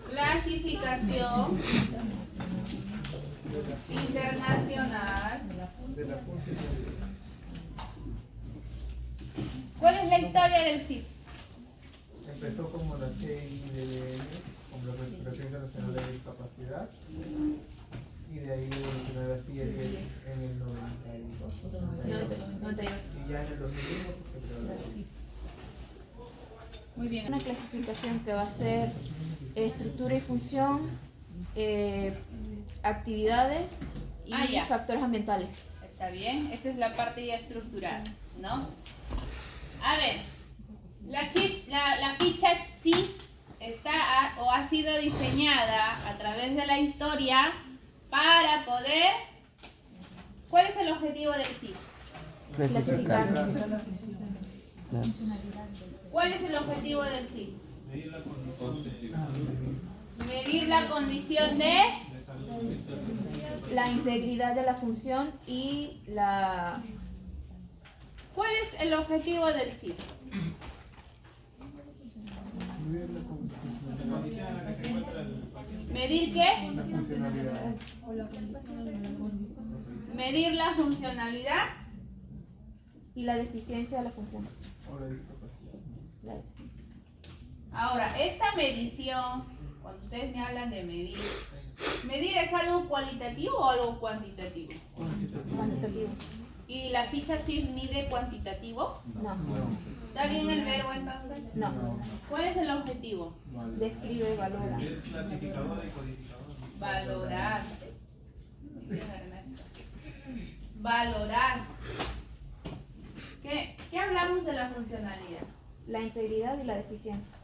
Clasificación internacional. ¿Cuál es la historia del CIF? Empezó como la CIDDN, como la Clasificación Internacional de Discapacidad, y de ahí evolucionó la CIDDN en el 92. Y ya en el 2001 se creó la CIF. Muy bien. Una clasificación que va a ser estructura y función, actividades y factores ambientales. Está bien, esa es la parte ya estructural, ¿no? A ver, la ficha CIF está o ha sido diseñada a través de la historia para poder... ¿Cuál es el objetivo del CIF? Clasificar. ¿Cuál es el objetivo del CIF? Medir la condición de... La integridad de la función y la... ¿Cuál es el objetivo del CIF? ¿Medir qué? Medir la funcionalidad y la deficiencia de la función. Ahora, esta medición, cuando ustedes me hablan de medir, ¿medir es algo cualitativo o algo cuantitativo? Cuantitativo. ¿Y la ficha CIF mide cuantitativo? No. ¿Está bien el verbo entonces? No. ¿Cuál es el objetivo? Describe y valora. Es clasificador y codificador. Valorar. Valorar. ¿Qué hablamos de la funcionalidad? La integridad y la deficiencia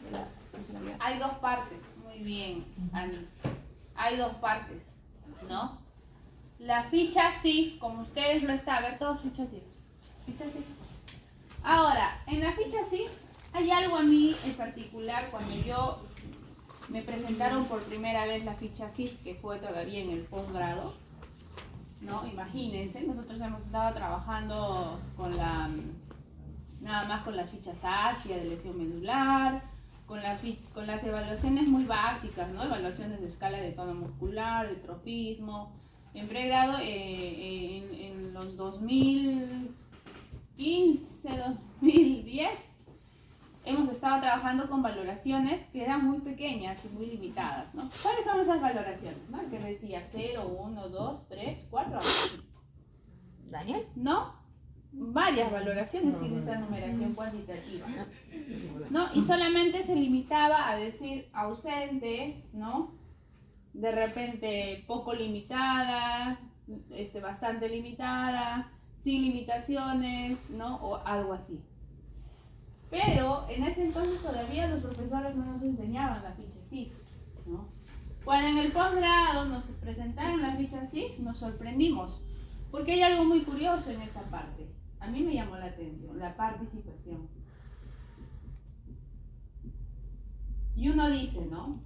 de la funcionalidad. Hay dos partes. Muy bien, Ani. Hay dos partes, ¿no? La ficha CIF, como ustedes lo están, a ver, todos ficha CIF. Ficha CIF. Ahora, en la ficha CIF hay algo a mí en particular cuando yo me presentaron por primera vez la ficha CIF, que fue todavía en el posgrado, ¿no? Imagínense, nosotros hemos estado trabajando con nada más con las fichas ASIA de lesión medular, con las evaluaciones muy básicas, ¿no? Evaluaciones de escala de tono muscular, de trofismo. En pregrado, en los 2015, 2010, hemos estado trabajando con valoraciones que eran muy pequeñas y muy limitadas, ¿no? ¿Cuáles son esas valoraciones? ¿No? El que decía 0, 1, 2, 3, 4, ¿Daniel? ¿no? Varias valoraciones tiene esta numeración cuantitativa, ¿no? Y solamente se limitaba a decir ausente, ¿no? De repente poco limitada, bastante limitada, sin limitaciones, ¿no? O algo así. Pero en ese entonces todavía los profesores no nos enseñaban la ficha CIF, ¿no? Cuando en el posgrado nos presentaron la ficha CIF, nos sorprendimos, porque hay algo muy curioso en esta parte. A mí me llamó la atención, la participación. Y uno dice, ¿no?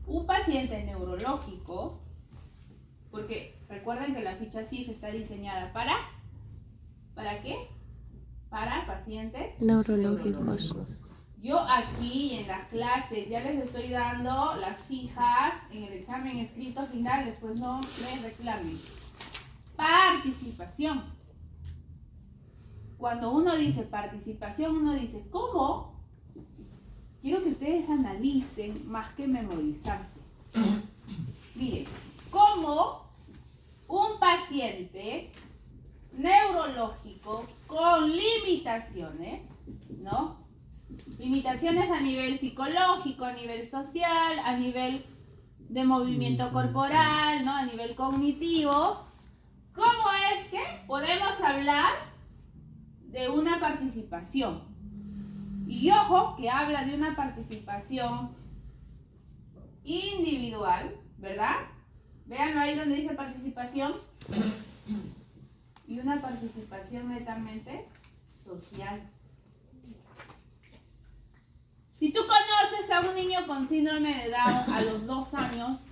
Un paciente neurológico, porque recuerden que la ficha CIF está diseñada ¿para qué? Para pacientes neurológicos. Yo aquí en las clases ya les estoy dando las fijas en el examen escrito final, después no me reclamen. Participación. Cuando uno dice participación, uno dice, ¿cómo? Quiero que ustedes analicen más que memorizarse. Miren, ¿cómo un paciente neurológico con limitaciones, ¿no? Limitaciones a nivel psicológico, a nivel social, a nivel de movimiento corporal, ¿no? A nivel cognitivo. ¿Cómo es que podemos hablar de una participación? Y ojo, que habla de una participación individual, ¿verdad? Véanlo ahí donde dice participación. Y una participación netamente social. Si tú conoces a un niño con síndrome de Down a los 2 años,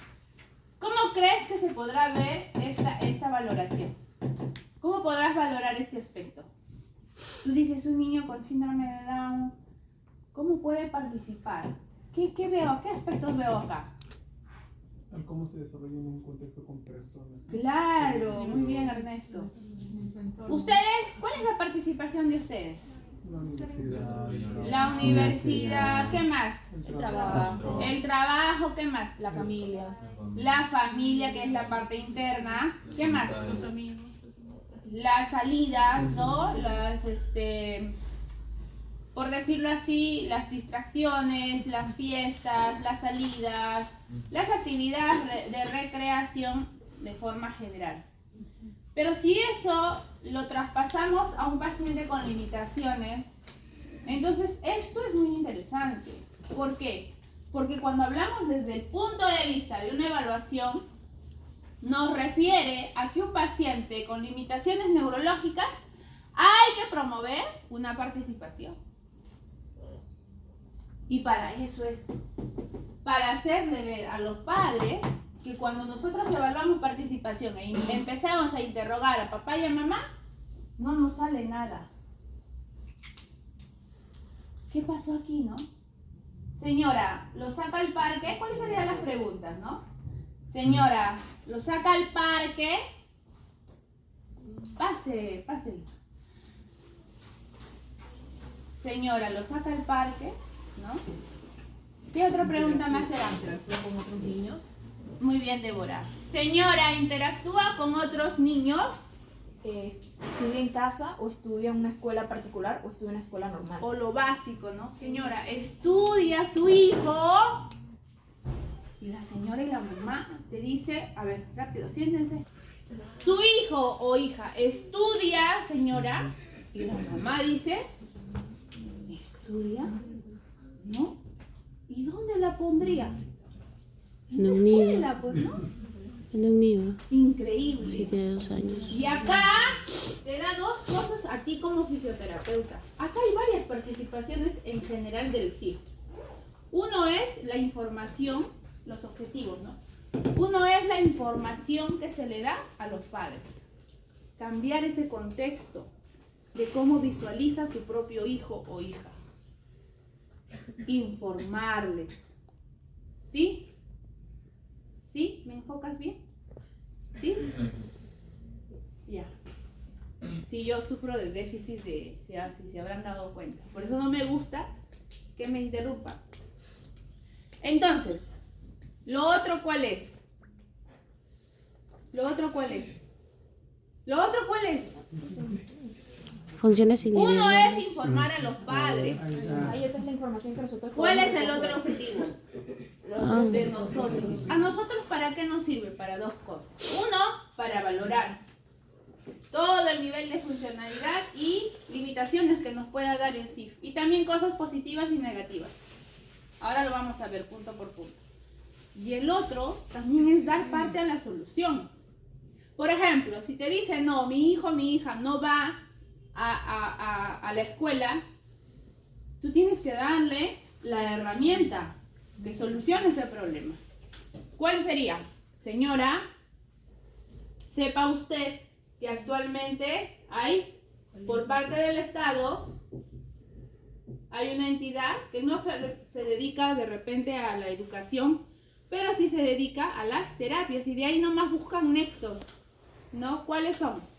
¿cómo crees que se podrá ver esta valoración? ¿Cómo podrás valorar este aspecto? Tú dices, un niño con síndrome de Down, ¿cómo puede participar? ¿Qué veo? ¿Qué aspectos veo acá? Al cómo se desarrolla en un contexto con personas. Claro, muy bien, Ernesto. ¿Ustedes? ¿Cuál es la participación de ustedes? La universidad. La universidad, ¿qué más? El trabajo, El trabajo, ¿qué más? la familia. La familia, que es la parte interna, ¿qué más? Los amigos. Las salidas, ¿no? Por decirlo así, las distracciones, las fiestas, las salidas, las actividades de recreación de forma general. Pero si eso lo traspasamos a un paciente con limitaciones, entonces esto es muy interesante. ¿Por qué? Porque cuando hablamos desde el punto de vista de una evaluación, nos refiere a que un paciente con limitaciones neurológicas hay que promover una participación. Y para eso es, para hacerle ver a los padres que cuando nosotros evaluamos participación e empezamos a interrogar a papá y a mamá, no nos sale nada. ¿Qué pasó aquí, no? Señora, ¿lo saca al parque? ¿Cuáles serían las preguntas, no? Señora, ¿lo saca al parque? Pase. Señora, ¿lo saca al parque? ¿No? ¿Qué otra pregunta más será? ¿Interactúa con otros niños? Muy bien, Débora. Señora, ¿interactúa con otros niños? ¿Estudia en casa o estudia en una escuela particular o estudia en una escuela normal? O lo básico, ¿no? Señora, ¿estudia su hijo? Y la señora y la mamá te dice, a ver, rápido, siéntense. Su hijo o hija estudia, señora, y la mamá dice, ¿estudia? ¿No? ¿Y dónde la pondría? En un nido. Escuela, pues, ¿no? En un nido. Increíble. Sí, tiene 2 años. Y acá te da dos cosas a ti como fisioterapeuta. Acá hay varias participaciones en general del CIF. Uno es la información, los objetivos, ¿no? Uno es la información que se le da a los padres. Cambiar ese contexto de cómo visualiza su propio hijo o hija. Informarles. ¿Sí? ¿Sí? ¿Me enfocas bien? ¿Sí? Ya. Sí, yo sufro de déficit si se habrán dado cuenta. Por eso no me gusta que me interrumpa. Entonces, ¿lo otro cuál es? ¿Lo otro cuál es? Funciones Uno individuales. es informar a los padres. Ahí otra es la información que nosotros ¿Cuál es podemos el otro recoger. objetivo? Los de nosotros. ¿A nosotros para qué nos sirve? Para dos cosas. Uno, para valorar todo el nivel de funcionalidad y limitaciones que nos pueda dar el CIF. Y también cosas positivas y negativas. Ahora lo vamos a ver punto por punto. Y el otro también es dar parte a la solución. Por ejemplo, si te dicen, no, mi hijo, mi hija no va a la escuela, tú tienes que darle la herramienta que solucione ese problema. ¿Cuál sería? Señora, sepa usted que actualmente hay, por parte del Estado, hay una entidad que no se dedica de repente a la educación, pero sí se dedica a las terapias y de ahí nomás buscan nexos, ¿no? ¿Cuáles son?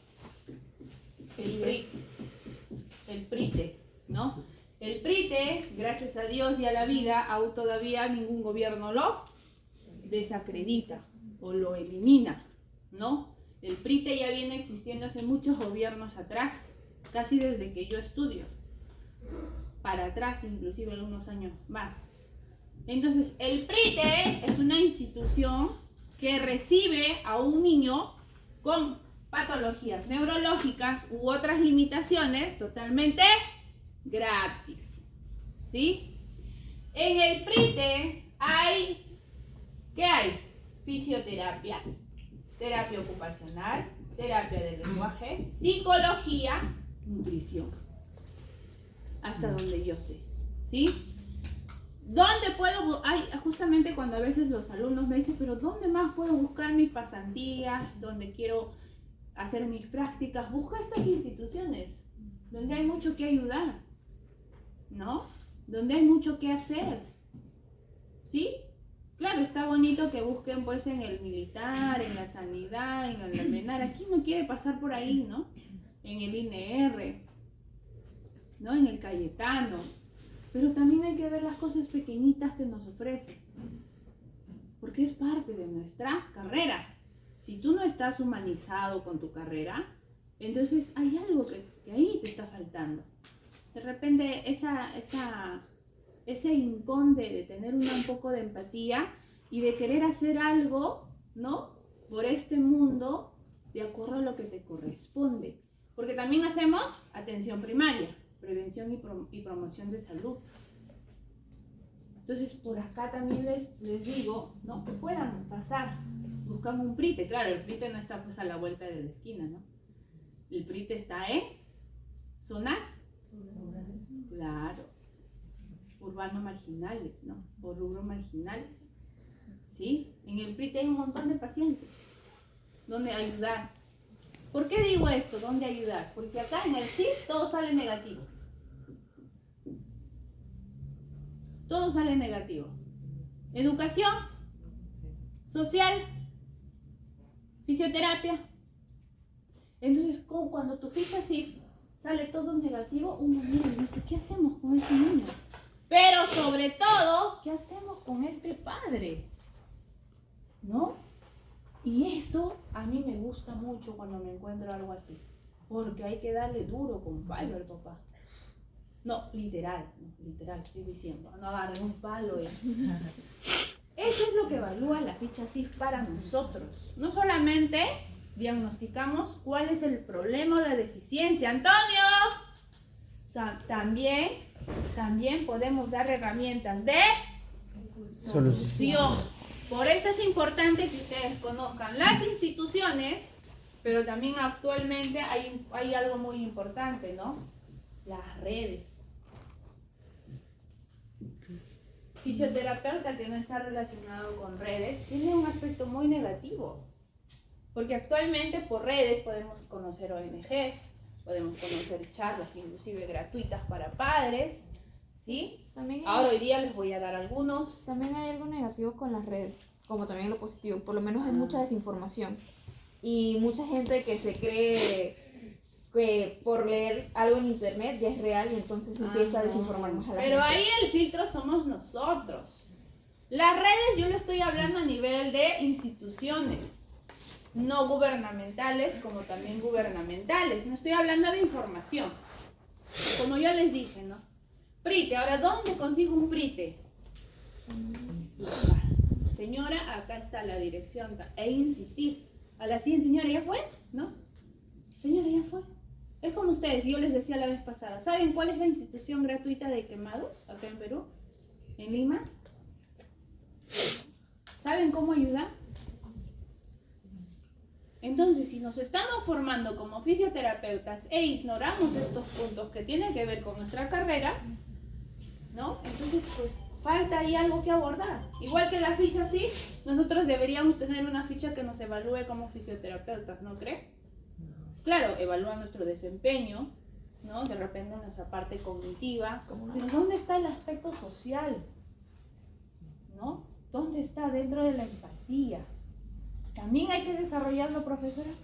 El PRITE, ¿no? El PRITE, gracias a Dios y a la vida, aún todavía ningún gobierno lo desacredita o lo elimina, ¿no? El PRITE ya viene existiendo hace muchos gobiernos atrás, casi desde que yo estudio, para atrás inclusive algunos años más. Entonces, el PRITE es una institución que recibe a un niño con patologías neurológicas u otras limitaciones totalmente gratis, ¿sí? En el PRITE ¿qué hay? Fisioterapia, terapia ocupacional, terapia del lenguaje, psicología, nutrición. Hasta donde yo sé, ¿sí? ¿Dónde puedo? Justamente cuando a veces los alumnos me dicen, pero ¿dónde más puedo buscar mis pasantías? ¿Dónde quiero hacer mis prácticas? Busca estas instituciones, donde hay mucho que ayudar, ¿no? donde hay mucho que hacer, ¿sí? Claro, está bonito que busquen pues en el militar, en la sanidad, en el almenar. Aquí no quiere pasar por ahí, ¿no? En el INR, ¿no? En el Cayetano. Pero también hay que ver las cosas pequeñitas que nos ofrecen. Porque es parte de nuestra carrera. Si tú no estás humanizado con tu carrera, entonces hay algo que ahí te está faltando. De repente ese hincón de tener un poco de empatía y de querer hacer algo, ¿no? Por este mundo, de acuerdo a lo que te corresponde. Porque también hacemos atención primaria, prevención y promoción de salud. Entonces, por acá también les digo, ¿no? Que puedan pasar. Buscan un PRITE. Claro, el PRITE no está pues a la vuelta de la esquina, ¿no? El PRITE está en zonas, claro, urbanos marginales, ¿no? O rubros marginales, ¿sí? En el PRITE hay un montón de pacientes donde ayudar. ¿Por qué digo esto? ¿Dónde ayudar? Porque acá en el CIF todo sale negativo. Todo sale negativo. Educación, social, fisioterapia. Entonces, cuando tu ficha CIF sale todo negativo, uno mira y dice, ¿qué hacemos con este niño? Pero sobre todo, ¿qué hacemos con este padre? ¿No? Y eso a mí me gusta mucho cuando me encuentro algo así. Porque hay que darle duro con palo al papá. No, literal, estoy diciendo. No agarre un palo. Eso es lo que evalúa la ficha CIF para nosotros. No solamente diagnosticamos cuál es el problema o la deficiencia. ¡Antonio! O sea, también podemos dar herramientas de solución. Por eso es importante que ustedes conozcan las instituciones, pero también actualmente hay algo muy importante, ¿no? Las redes. Fisioterapeuta que no está relacionado con redes tiene un aspecto muy negativo. Porque actualmente por redes podemos conocer ONGs, podemos conocer charlas inclusive gratuitas para padres, ¿sí? Ahora hoy día les voy a dar algunos. También hay algo negativo con las redes, como también lo positivo. Por lo menos hay mucha desinformación. Y mucha gente que se cree que por leer algo en internet ya es real y entonces empieza a desinformar más a la gente. Pero ahí el filtro somos nosotros. Las redes yo lo estoy hablando a nivel de instituciones, no gubernamentales como también gubernamentales. No estoy hablando de información. Como yo les dije, ¿no? PRITE, ahora ¿dónde consigo un PRITE? Señora, acá está la dirección. E insistir. A las 100, señora, ¿ya fue? ¿No? Señora, ¿ya fue? Es como ustedes, yo les decía la vez pasada. ¿Saben cuál es la institución gratuita de quemados acá en Perú? ¿En Lima? ¿Saben cómo ayudar? Entonces, si nos estamos formando como fisioterapeutas e ignoramos estos puntos que tienen que ver con nuestra carrera, ¿no? Entonces, pues, falta ahí algo que abordar. Igual que la ficha, sí, nosotros deberíamos tener una ficha que nos evalúe como fisioterapeutas, ¿no cree? Claro, evalúa nuestro desempeño, ¿no? De repente nuestra parte cognitiva. Pero ¿dónde está el aspecto social? ¿No? ¿Dónde está dentro de la empatía? También hay que desarrollarlo, profesores.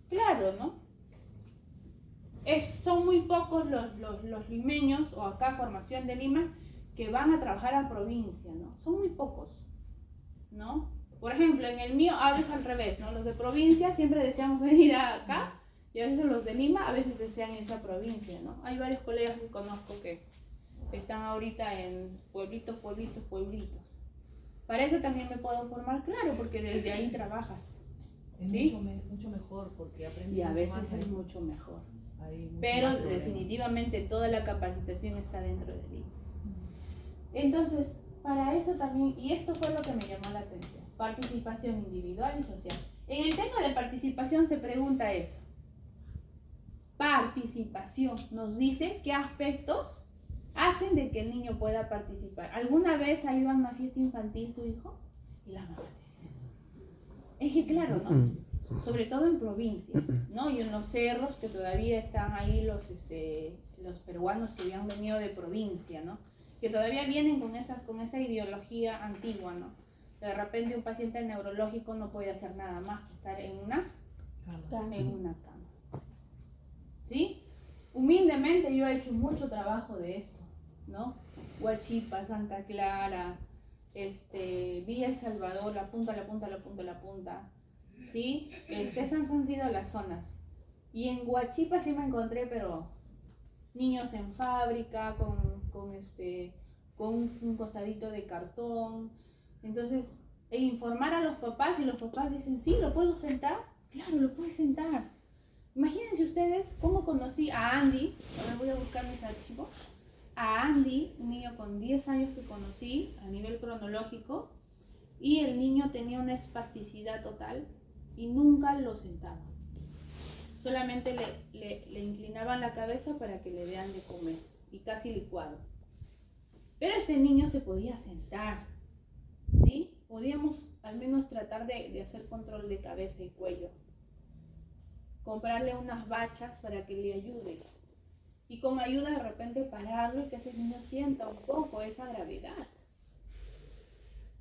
Claro, ¿no? Son muy pocos los limeños, o acá formación de Lima, que van a trabajar a provincia, ¿no? Son muy pocos, ¿no? Por ejemplo, en el mío a veces al revés, ¿no? Los de provincia siempre deseamos venir acá, y a veces los de Lima a veces desean irse a provincia, ¿no? Hay varios colegas que conozco que están ahorita en pueblitos. Para eso también me puedo formar, claro, porque desde ahí trabajas. ¿Sí? Mucho mejor porque aprendes. Y a mucho veces más, es mucho mejor. Pero Pero definitivamente toda la capacitación está dentro de Lima. Entonces, para eso también, y esto fue lo que me llamó la atención, participación individual y social. En el tema de participación se pregunta eso. Participación nos dice qué aspectos hacen de que el niño pueda participar. ¿Alguna vez ha ido a una fiesta infantil su hijo? Y la mamá te dice, es que claro, ¿no? Sobre todo en provincia, ¿no? Y en los cerros que todavía están ahí los peruanos que habían venido de provincia, ¿no? Que todavía vienen con esa ideología antigua, ¿no? De repente un paciente neurológico no puede hacer nada más que estar en una cama. ¿Sí? Humildemente yo he hecho mucho trabajo de esto, ¿no? Huachipa, Santa Clara, Villa El Salvador, la punta, ¿sí? Esas han sido las zonas. Y en Huachipa sí me encontré, pero niños en fábrica, con un costadito de cartón. Entonces, e informar a los papás, y los papás dicen, sí, ¿lo puedo sentar? Claro, lo puedes sentar. Imagínense ustedes cómo conocí a Andy. Ahora voy a buscar mis archivos. A Andy, un niño con 10 años que conocí a nivel cronológico, y el niño tenía una espasticidad total y nunca lo sentaba. Solamente le inclinaban la cabeza para que le vean de comer, y casi licuado. Pero este niño se podía sentar, ¿sí? Podíamos al menos tratar de hacer control de cabeza y cuello. Comprarle unas bachas para que le ayude. Y con ayuda de repente pararlo y que ese niño sienta un poco esa gravedad.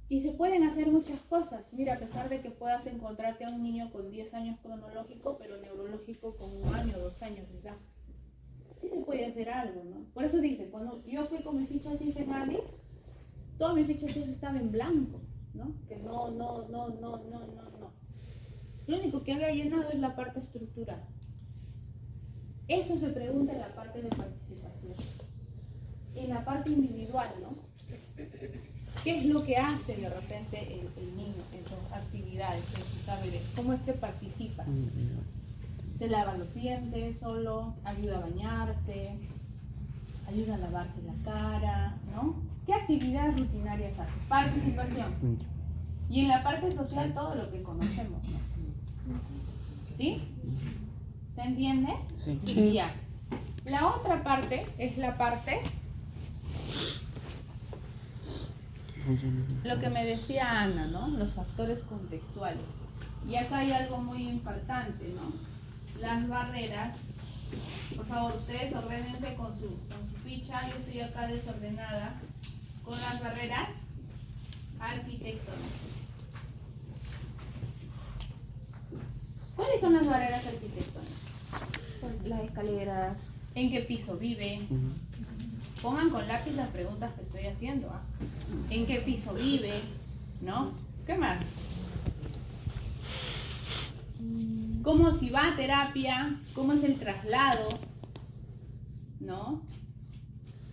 Y se pueden hacer muchas cosas. Mira, a pesar de que puedas encontrarte a un niño con 10 años cronológico, pero neurológico con 1 año, 2 años de edad. Sí se puede hacer algo, ¿no? Por eso dice, cuando yo fui con mi ficha CIF en ADI, toda mi ficha CIF estaba en blanco, ¿no? Que no. Lo único que había llenado es la parte estructural. Eso se pregunta en la parte de participación. En la parte individual, ¿no? ¿Qué es lo que hace de repente el niño en sus actividades, en sus saberes? ¿Cómo es que participa? Se lava los dientes solo, ayuda a bañarse, ayuda a lavarse la cara, ¿no? ¿Qué actividades rutinarias hace? Participación. Y en la parte social todo lo que conocemos, ¿no? ¿Sí? ¿Se entiende? Sí. Ya. La otra parte es la parte, lo que me decía Ana, ¿no? Los factores contextuales. Y acá hay algo muy importante, ¿no? Las barreras. Por favor, ustedes ordénense con su ficha. Yo estoy acá desordenada con las barreras arquitectónicas. ¿Cuáles son las barreras arquitectónicas? Las escaleras. ¿En qué piso vive? Pongan con lápiz las preguntas que estoy haciendo. ¿Ah? ¿En qué piso vive? ¿No? ¿Qué más? ¿Cómo si va a terapia? ¿Cómo es el traslado? ¿No?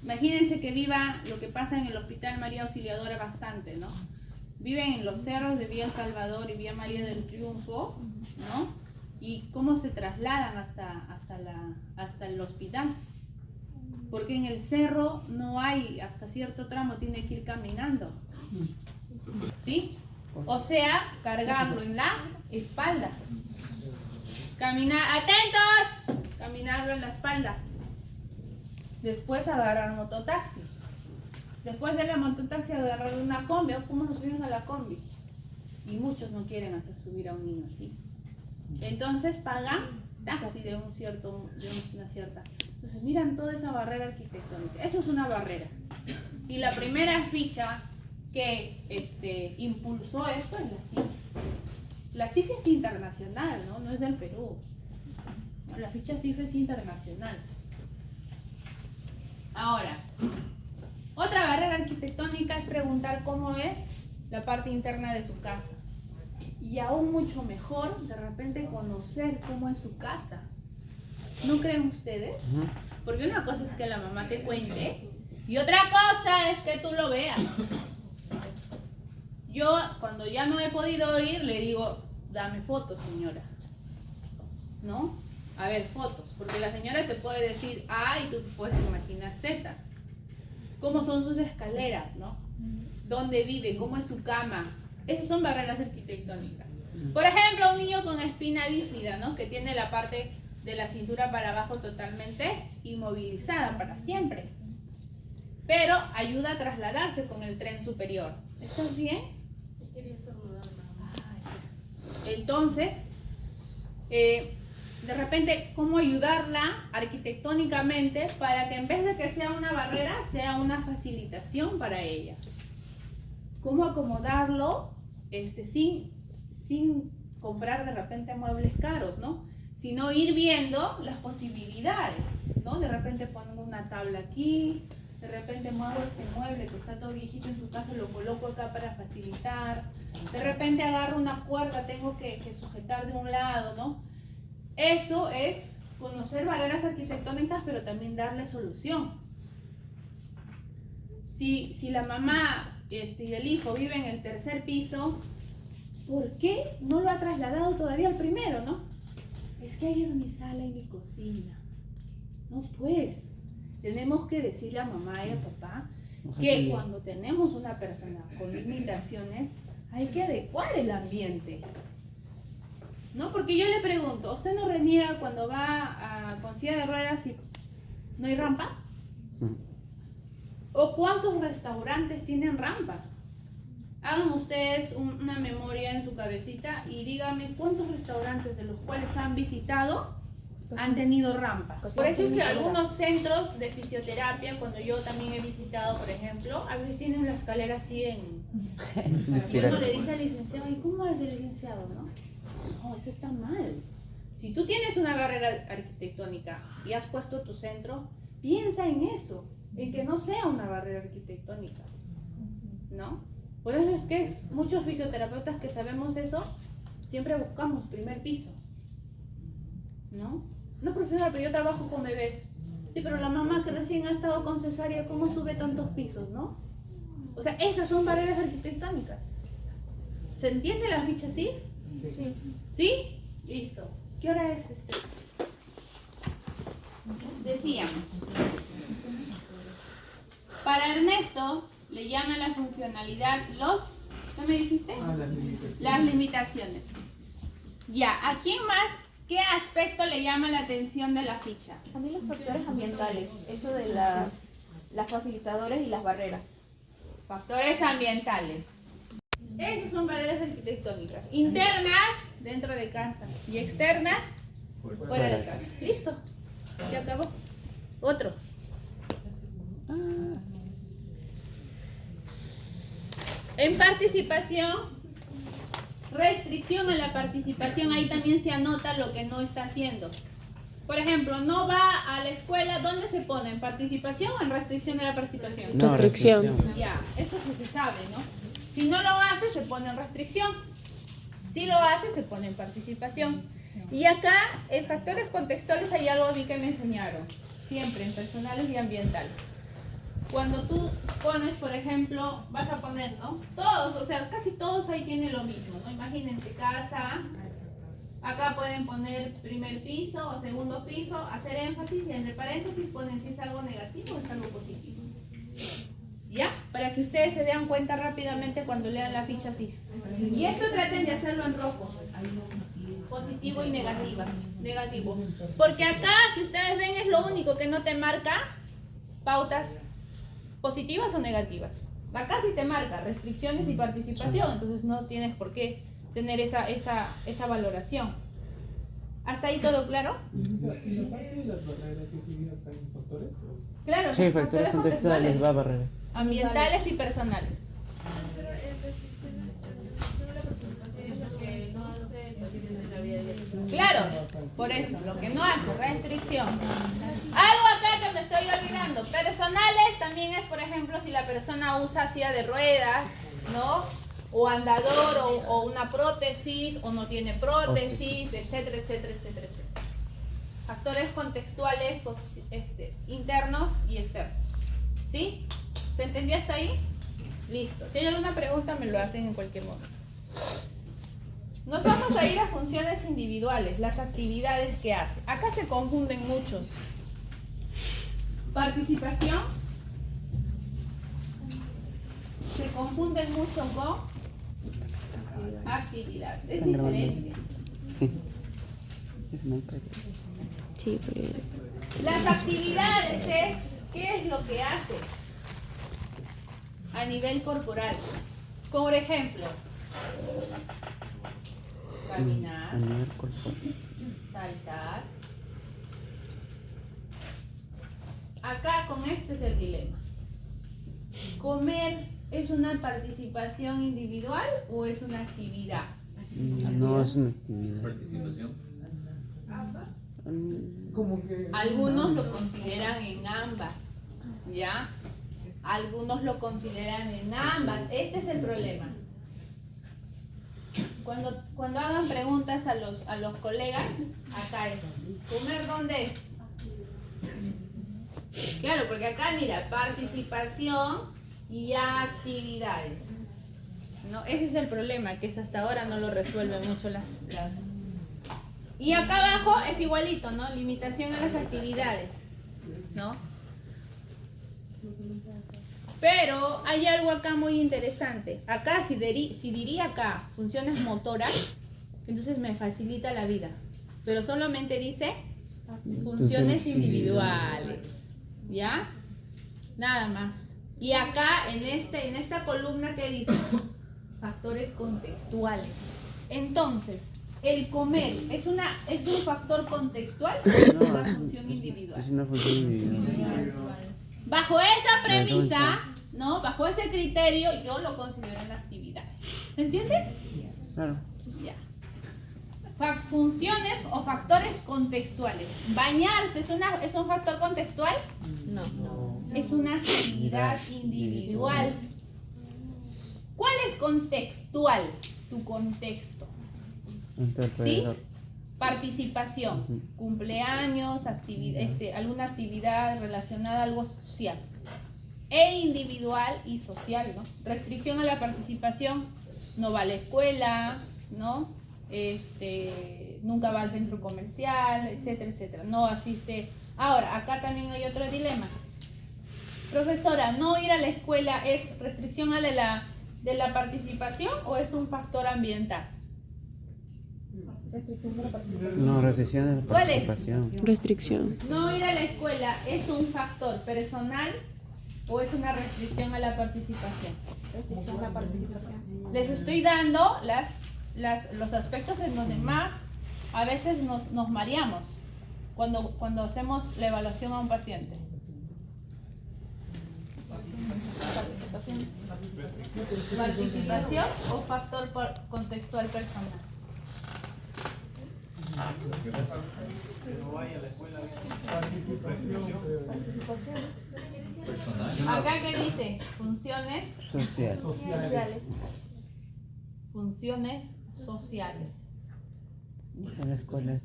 Imagínense que viva lo que pasa en el Hospital María Auxiliadora bastante, ¿no? Viven en los cerros de Villa El Salvador y Villa María del Triunfo, ¿no? Y cómo se trasladan hasta el hospital. Porque en el cerro no hay, hasta cierto tramo tiene que ir caminando. ¿Sí? O sea, cargarlo en la espalda. Caminar, ¡atentos! Caminarlo en la espalda. Después agarrar mototaxi. Después de la mototaxi agarrar una combi. ¿Cómo nos subimos a la combi? Y muchos no quieren hacer subir a un niño así. Entonces pagan taxi de una cierta. Entonces miran toda esa barrera arquitectónica. Eso es una barrera. Y la primera ficha que impulsó esto es la CIF. La CIF es internacional, ¿no? No es del Perú. La ficha CIF es internacional. Ahora, otra barrera arquitectónica es preguntar cómo es la parte interna de su casa. Y aún mucho mejor, de repente, conocer cómo es su casa. ¿No creen ustedes? Porque una cosa es que la mamá te cuente y otra cosa es que tú lo veas. Yo, cuando ya no he podido ir, le digo, dame fotos, señora. ¿No? A ver, fotos. Porque la señora te puede decir A y tú te puedes imaginar Z. ¿Cómo son sus escaleras, no? ¿Dónde vive? ¿Cómo es su cama? Esas son barreras arquitectónicas. Por ejemplo, un niño con espina bífida, ¿no? Que tiene la parte de la cintura para abajo totalmente inmovilizada para siempre. Pero ayuda a trasladarse con el tren superior. ¿Estás bien? Entonces, De repente, cómo ayudarla arquitectónicamente para que en vez de que sea una barrera, sea una facilitación para ellas. Cómo acomodarlo sin comprar de repente muebles caros, ¿no? Sino ir viendo las posibilidades, ¿no? De repente pongo una tabla aquí, de repente muevo este mueble que está todo viejito en su casa, lo coloco acá para facilitar. De repente agarro una cuerda, tengo que sujetar de un lado, ¿no? Eso es conocer barreras arquitectónicas, pero también darle solución. Si la mamá y el hijo viven en el tercer piso, ¿por qué no lo ha trasladado todavía al primero, no? Es que ahí es mi sala y mi cocina. No, pues, tenemos que decirle a mamá y a papá que cuando tenemos una persona con limitaciones, hay que adecuar el ambiente. ¿No? Porque yo le pregunto, ¿usted no reniega cuando va con silla de ruedas y no hay rampa? ¿O cuántos restaurantes tienen rampa? Hagan ustedes una memoria en su cabecita y díganme cuántos restaurantes de los cuales han visitado han tenido rampa. Por eso es que algunos centros de fisioterapia, cuando yo también he visitado, por ejemplo, a veces tienen la escalera así en... Y uno le dice al licenciado, ¿y cómo es el licenciado, no? No, eso está mal. Si tú tienes una barrera arquitectónica y has puesto tu centro, piensa en eso, en que no sea una barrera arquitectónica, ¿no? Por eso es que muchos fisioterapeutas que sabemos eso, siempre buscamos primer piso, ¿no? No, profesor, pero yo trabajo con bebés. Sí, pero la mamá que recién ha estado con cesárea, ¿cómo sube tantos pisos, no? O sea, esas son barreras arquitectónicas. ¿Se entiende la ficha así? Sí. ¿Sí? Listo. ¿Qué hora es Decíamos. Para Ernesto le llama la funcionalidad ¿qué me dijiste? Las limitaciones. Las limitaciones. Ya, ¿a quién más? ¿Qué aspecto le llama la atención de la ficha? A mí los factores ambientales, eso de las facilitadores y las barreras. Factores ambientales. Esas son barreras arquitectónicas. Internas, dentro de casa. Y externas, fuera de casa. Listo. Se acabó. Otro. En participación, restricción a la participación, ahí también se anota lo que no está haciendo. Por ejemplo, no va a la escuela, ¿dónde se pone? ¿En participación o en restricción a la participación? No, restricción. Ya, eso sí se sabe, ¿no? Si no lo hace, se pone en restricción. Si lo hace, se pone en participación. Y acá, en factores contextuales, hay algo a mí que me enseñaron. Siempre, en personales y ambientales. Cuando tú pones, por ejemplo, vas a poner, ¿no? Todos, o sea, casi todos ahí tienen lo mismo, ¿no? Imagínense, casa. Acá pueden poner primer piso o segundo piso, hacer énfasis y entre paréntesis ponen si es algo negativo o es algo positivo. ¿Ya? Para que ustedes se den cuenta rápidamente cuando lean la ficha así. Y esto traten de hacerlo en rojo. Positivo y negativo. Porque acá, si ustedes ven, es lo único que no te marca pautas positivas o negativas. Acá sí te marca restricciones y participación, entonces no tienes por qué tener esa valoración. ¿Hasta ahí todo claro? ¿Y la parte de las barreras es unida en factores? Claro, Sí, ¿no? factores contextuales va a barrer. Ambientales y personales. Pero en restricción a la participación es lo que no hace en la vida diaria. Claro, por eso, lo que no hace, restricción. Algo acá que me estoy olvidando. Personales también es, por ejemplo, si la persona usa silla de ruedas, ¿no? O andador, o una prótesis, o no tiene prótesis, etcétera, etcétera, etcétera, etcétera. Factores contextuales internos y externos. ¿Sí? ¿Se entendió hasta ahí? Listo. Si hay alguna pregunta, me lo hacen en cualquier momento. Nos vamos a ir a funciones individuales, las actividades que hace. Acá se confunden muchos. Participación. Se confunden mucho con actividad. Es diferente. Sí, porque... Las actividades es qué es lo que hace a nivel corporal. Por ejemplo, caminar, A nivel corporal. Saltar. Acá con esto es el dilema. ¿Comer es una participación individual o es una actividad? No es una actividad. Como que. Algunos lo consideran en ambas, ¿ya? Algunos lo consideran en ambas. Este es el problema. Cuando hagan preguntas a los colegas, acá es, ¿comer dónde es? Claro, porque acá mira, participación y actividades. ¿No? Ese es el problema, que es hasta ahora no lo resuelven mucho las... Y acá abajo es igualito, ¿no? Limitación a las actividades, ¿no? Pero hay algo acá muy interesante. Acá, si diría acá funciones motoras, entonces me facilita la vida. Pero solamente dice funciones individuales. ¿Ya? Nada más. Y acá, en esta columna, ¿qué dice? Factores contextuales. Entonces, el comer, ¿es un factor contextual o es una función individual? Es una función individual. Bajo esa premisa, ¿no? Bajo ese criterio, yo lo considero una actividad. ¿Se entiende? Claro. Ya. Funciones o factores contextuales. ¿Bañarse es un factor contextual? No. Es una actividad individual. ¿Cuál es contextual? Tu contexto. ¿Sí? Participación, cumpleaños, alguna actividad relacionada a algo social. E individual y social, ¿no? Restricción a la participación, no va a la escuela, ¿no? Nunca va al centro comercial, etcétera, etcétera. No asiste. Ahora, acá también hay otro dilema. Profesora, ¿no ir a la escuela es restricción de la participación o es un factor ambiental? Restricción de la participación. No, restricción de la ¿Cuál es? participación. Restricción. ¿No ir a la escuela es un factor personal o es una restricción a la participación? Restricción a la participación. Les estoy dando los aspectos en donde más a veces nos mareamos cuando hacemos la evaluación a un paciente. Participación o factor contextual personal. Participación. Acá que dice funciones Sociales. funciones sociales. En la escuela.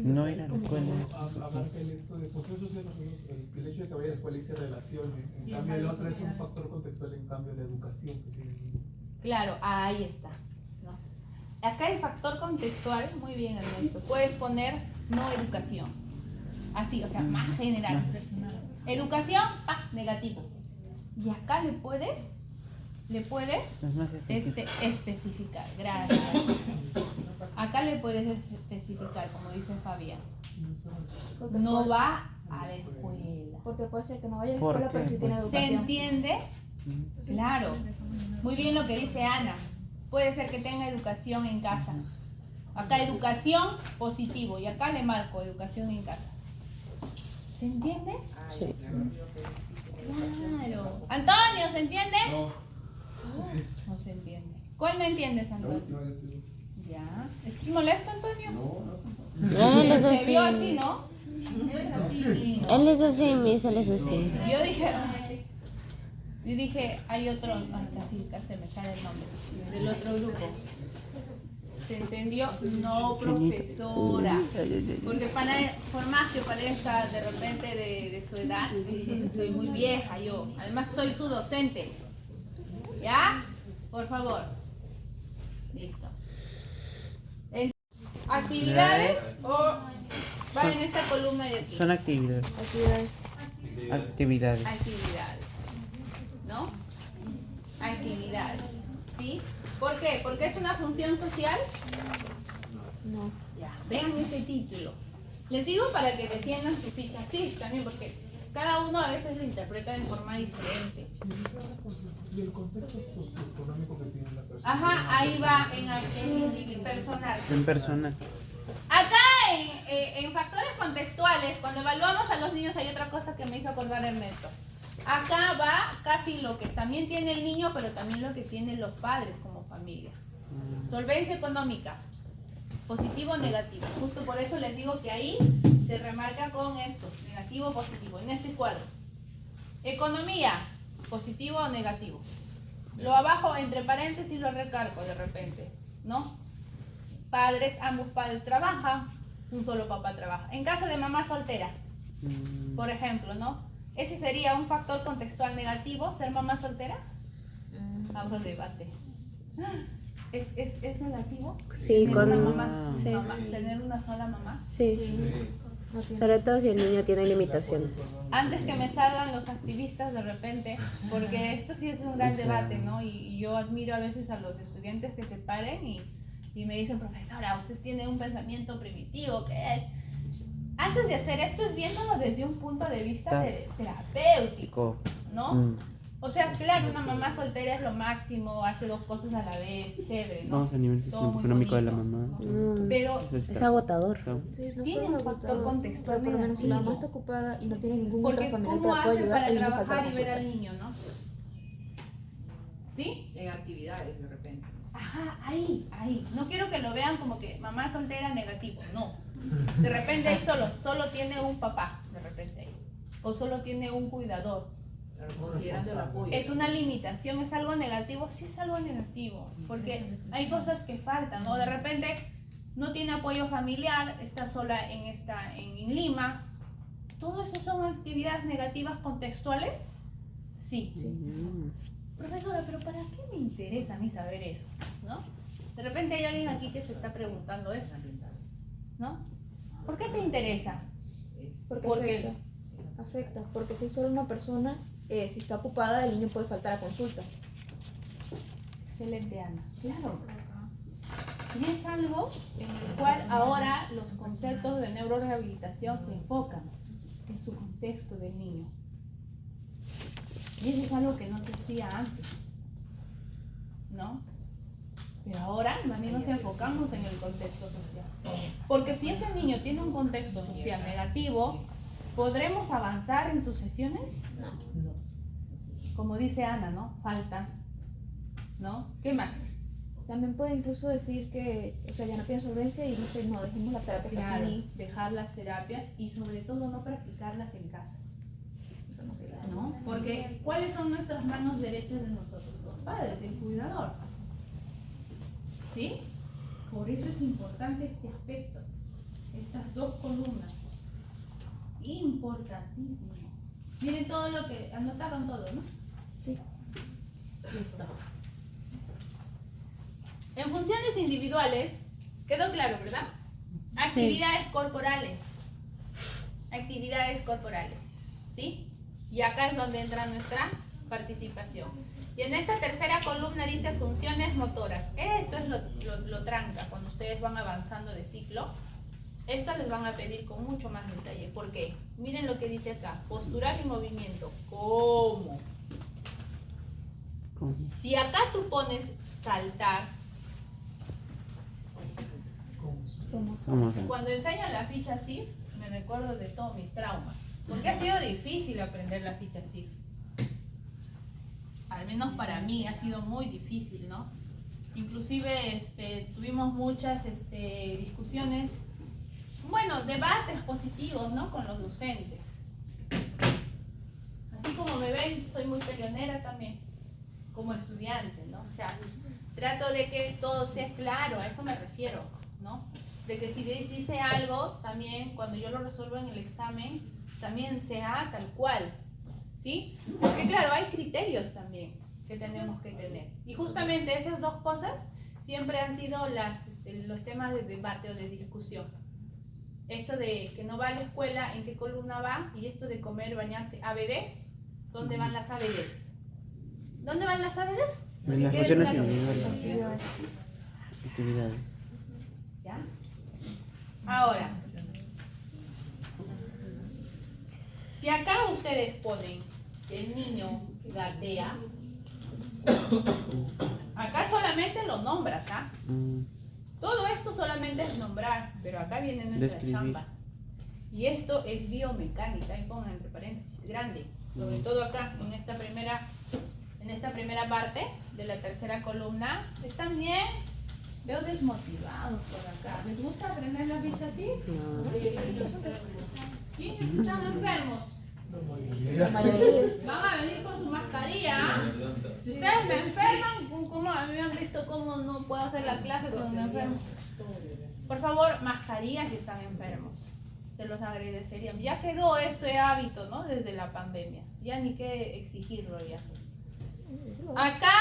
No ir a la escuela. Abarca en esto de función social, el hecho de que vaya a la escuela y se relacione. En cambio, el otro es un factor contextual, en cambio, la educación. Claro, ahí está, ¿no? Acá el factor contextual, muy bien Ernesto, puedes poner no educación, así, o sea, más general. Educación, negativo. Y acá le puedes Es más específico. especificar, gracias. Acá le puedes especificar, como dice Fabián, no va a la escuela. Porque puede ser que no vaya a la ¿Por escuela, pero qué? sí tiene ¿Se educación. entiende? Claro. Muy bien lo que dice Ana. Puede ser que tenga educación en casa. Acá educación positivo y acá le marco educación en casa. ¿Se entiende? Sí. Claro. Antonio, ¿se entiende? No se entiende. ¿Cuál no entiendes, Antonio? Ya. ¿Es molesto, Antonio? Él es Se vio así, así. ¿no? Él es así. Él es así, Miss, él es así. Yo dije, hay otro, casi me sale el nombre, del otro grupo. ¿Se entendió? No, profesora. Porque por más que parezca de repente de su edad, soy muy vieja yo. Además soy su docente. ¿Ya? Por favor. Listo. Actividades o van en esta columna de aquí. Son actividades. Actividades. Actividades. ¿No? Actividades. ¿Sí? ¿Por qué? ¿Porque es una función social? No. Ya, vean ese título. Les digo para que defiendan su ficha. Sí, también porque cada uno a veces lo interpreta de forma diferente. Y el contexto socioeconómico que tiene la persona. Ajá, ahí va en personal. En persona. Acá en factores contextuales, cuando evaluamos a los niños, hay otra cosa que me hizo acordar Ernesto. Acá va casi lo que también tiene el niño, pero también lo que tienen los padres como familia. Solvencia económica, positivo o negativo. Justo por eso les digo que ahí se remarca con esto, negativo o positivo, en este cuadro. Economía, positivo o negativo. Lo abajo entre paréntesis lo recargo de repente, ¿no? Padres, ambos padres trabajan, un solo papá trabaja. En caso de mamá soltera, por ejemplo, ¿no? Ese sería un factor contextual negativo, ser mamá soltera. Abro el debate. ¿Es negativo? Sí, ¿Tener con una mamá, sí. tener una sola mamá? Sí, No tiene- sobre todo si el niño tiene limitaciones. Antes que me salgan los activistas de repente, porque esto sí es un gran debate, ¿no? Y yo admiro a veces a los estudiantes que se paren y me dicen, profesora, usted tiene un pensamiento primitivo, ¿qué? Antes de hacer esto es viéndolo desde un punto de vista terapéutico, ¿no? O sea, claro, una mamá soltera es lo máximo, hace 2 cosas a la vez, chévere, ¿no? Vamos al nivel Todo muy socioeconómico de la bonito. mamá. Pero Eso Es está- agotador. está- Sí, no tiene solo un factor agotador, contextual pero por lo menos si la mamá negativo. está ocupada y no tiene ningún porque otro familiar ¿cómo que la pueda hace ayudar, para el niño falta trabajar la y ver consulta. al niño, no? ¿Sí? En actividades de repente. Ajá, ahí. No quiero que lo vean como que mamá soltera negativo, no. De repente ahí solo tiene un papá, de repente ahí. O solo tiene un cuidador. Claro, considerando el apoyo. ¿Es una limitación? ¿Es algo negativo? Sí es algo negativo, porque hay cosas que faltan, ¿no? De repente no tiene apoyo familiar, está sola en Lima. ¿Todo eso son actividades negativas contextuales? Sí. Profesora, pero ¿para qué me interesa a mí saber eso? ¿No? De repente hay alguien aquí que se está preguntando eso, ¿no? ¿Por qué te interesa? Porque afecta, porque si es solo una persona, si está ocupada, el niño puede faltar a consulta. Excelente, Ana. Claro. Y es algo en el cual ahora los conceptos de neurorehabilitación se enfocan en su contexto del niño. Y eso es algo que no se hacía antes, ¿no? Pero ahora también nos enfocamos en el contexto social. Porque si ese niño tiene un contexto social negativo, ¿podremos avanzar en sus sesiones? No. Como dice Ana, ¿no? Faltas, ¿no? ¿Qué más? También puede incluso decir que, o sea, ya no tiene solvencia y dice, no, dejemos la terapia que Claro, aquí. dejar las terapias y sobre todo no practicarlas en casa, Eso no se da. ¿no? Porque ¿cuáles son nuestras manos derechas de nosotros? Los padres, el cuidador. ¿Sí? Por eso es importante este aspecto, estas 2 columnas. Importantísimo. Miren todo lo que anotaron todo, ¿no? Sí. Listo. En funciones individuales, quedó claro, ¿verdad? Actividades corporales. Actividades corporales, ¿sí? Y acá es donde entra nuestra participación. Y en esta tercera columna dice funciones motoras. Esto es lo tranca cuando ustedes van avanzando de ciclo. Esto les van a pedir con mucho más detalle. ¿Por qué? Miren lo que dice acá. Postural y movimiento. ¿Cómo? ¿Cómo? Si acá tú pones saltar, Como Vamos a ver. cuando enseño la ficha CIF, me recuerdo de todos mis traumas. Porque ha sido difícil aprender la ficha CIF. Al menos para mí ha sido muy difícil, ¿no? Inclusive tuvimos muchas discusiones, bueno, debates positivos, ¿no? Con los docentes. Así como me ven, soy muy peleonera también, como estudiante, ¿no? O sea, trato de que todo sea claro, a eso me refiero, ¿no? De que si dice algo, también cuando yo lo resuelvo en el examen, también sea tal cual, ¿sí? Porque claro, hay criterios también que tenemos que tener. Y justamente esas 2 cosas siempre han sido los temas de debate o de discusión. Esto de que no va a la escuela, ¿en qué columna va? Y esto de comer, bañarse, ABDs, ¿dónde van las ABDs? ¿Dónde van las ABDs? En las ¿Qué funciones es la- individuales. Actividades. ¿Ya? Ahora, si acá ustedes ponen que el niño gatea, acá solamente lo nombras, ¿ah? Todo esto solamente es nombrar, pero acá viene nuestra Describir. chamba. Y esto es biomecánica, ahí pongan entre paréntesis, grande. Sobre todo acá, en esta primera parte de la tercera columna. ¿Están bien? Veo desmotivados por acá. ¿Les gusta aprender la ficha así? ¿Quiénes están enfermos? La mayoría. Van a venir con su mascarilla. Si ustedes me enferman, ¿cómo a mí me han visto cómo no puedo hacer la clase cuando me enfermo? Por favor, mascarilla si están enfermos. Se los agradecería. Ya quedó ese hábito, ¿no? Desde la pandemia. Ya ni qué exigirlo ya. Acá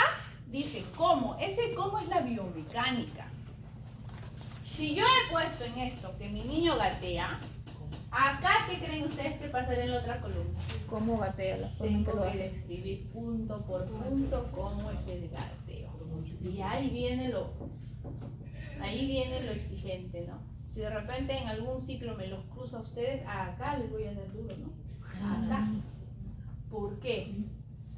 dice cómo. Ese cómo es la biomecánica. Si yo he puesto en esto que mi niño gatea, acá, ¿qué creen ustedes que pasará en la otra columna? ¿Cómo gatea la forma en que Tengo lo que hace? describir punto por punto cómo es el gateo. Y ahí viene lo exigente, ¿no? Si de repente en algún ciclo me los cruzo a ustedes, acá les voy a dar duro, ¿no? Acá. ¿Por qué?